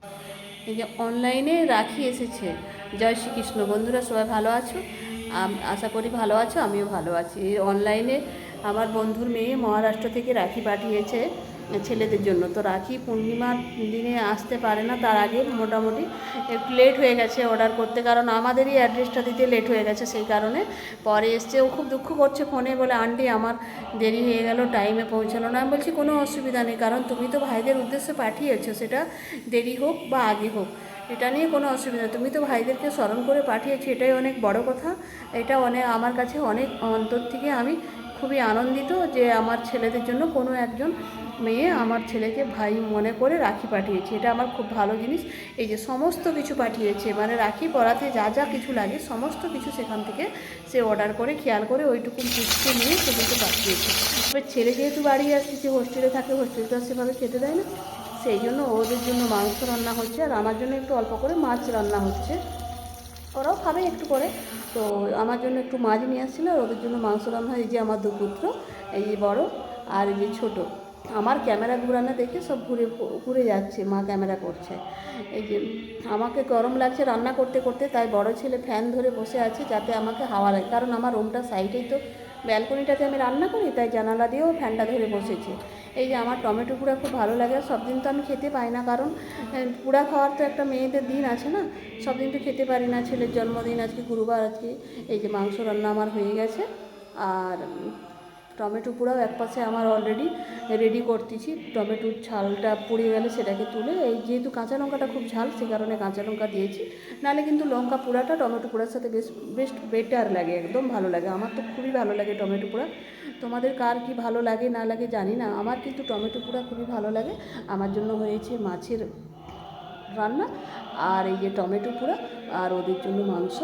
এই যে অনলাইনে রাখি এসেছে। জয় শ্রীকৃষ্ণ। বন্ধুরা সবাই ভালো আছো? আশা করি ভালো আছো, আমিও ভালো আছি। এই অনলাইনে আমার বন্ধুর মেয়ে মহারাষ্ট্র থেকে রাখি পাঠিয়েছে ছেলেদের জন্য। তো রাখি পূর্ণিমার দিনে আসতে পারে না, তার আগে মোটামুটি একটু লেট হয়ে গেছে অর্ডার করতে, কারণ আমাদেরই অ্যাড্রেসটা দিতে লেট হয়ে গেছে, সেই কারণে পরে এসছে। ও খুব দুঃখ করছে ফোনে, বলে আন্টি আমার দেরি হয়ে গেল, টাইমে পৌঁছালো না। আমি বলছি কোনো অসুবিধা নেই, কারণ তুমি তো ভাইদের উদ্দেশ্যে পাঠিয়েছো, সেটা দেরি হোক বা আগে হোক এটা নিয়ে কোনো অসুবিধা, তুমি তো ভাইদেরকে স্মরণ করে পাঠিয়েছো, এটাই অনেক বড় কথা। এটা অনেক আমার কাছে অনেক অন্তর থেকে আমি খুবই আনন্দিত যে আমার ছেলেদের জন্য কোনো একজন মেয়ে আমার ছেলেকে ভাই মনে করে রাখি পাঠিয়েছে, এটা আমার খুব ভালো জিনিস। এই যে সমস্ত কিছু পাঠিয়েছে, মানে রাখি পরাতে যা যা কিছু লাগে সমস্ত কিছু সেখান থেকে সে অর্ডার করে খেয়াল করে ওইটুকু পুষকে নিয়ে সেগুলোকে পাঠিয়েছে। এবার ছেলে যেহেতু বাড়ি আসছে, যে হোস্টেলে থাকে, হোস্টেলে তো সেভাবে খেতে দেয় না, সেই জন্য ওদের জন্য মাংস রান্না হচ্ছে, আর আমার জন্য একটু অল্প করে মাছ রান্না হচ্ছে। ওরাও খাবে একটু করে। তো আমার জন্য একটু মাছ নিয়ে আসছিলো, আর ওদের জন্য মাংস রান্না। এই যে আমার দু পুত্র, এই যে বড় আর এই যে ছোটো, আমার ক্যামেরা ঘুরানো দেখে সব ঘুরে ঘুরে যাচ্ছে, মা ক্যামেরা করছে। এই যে আমাকে গরম লাগছে রান্না করতে করতে, তাই বড় ছেলে ফ্যান ধরে বসে আছে যাতে আমাকে হাওয়া লাগে, কারণ আমার রুমটা সাইডেই তো, ব্যালকনিটাতে আমি রান্না করি, তাই জানালা দিয়েও ফ্যানটা ধরে বসেছে। এই যে আমার টমেটো পোড়া খুব ভালো লাগে, সব দিন তো আমি খেতে পাই না, কারণ পোড়া খাওয়ার তো একটা মেয়েদের দিন আছে না, সব দিন তো খেতে পারি না। ছেলের জন্মদিন আজকে, গুরুবার আজকে। এই যে মাংস রান্না আমার হয়ে গেছে, আর টমেটো পোড়াও একপাশে আমার অলরেডি রেডি করতেছি। টমেটোর ঝালটা পুড়ে গেলে সেটাকে তুলে, এই যেহেতু কাঁচা লঙ্কাটা খুব ঝাল, সে কারণে কাঁচা লঙ্কা দিয়েছি, নাহলে কিন্তু লঙ্কা পোড়াটা টমেটো পোড়ার সাথে বেস্ট বেটার লাগে, একদম ভালো লাগে। আমার তো খুবই ভালো লাগে টমেটো পোড়া। তোমাদের কার কি ভালো লাগে না লাগে জানি না, আমার কিন্তু টমেটো পোড়া খুবই ভালো লাগে। আমার জন্য হয়েছে মাছের রান্না, আর এই যে টমেটো পোড়া, আর ওদের জন্য মাংস।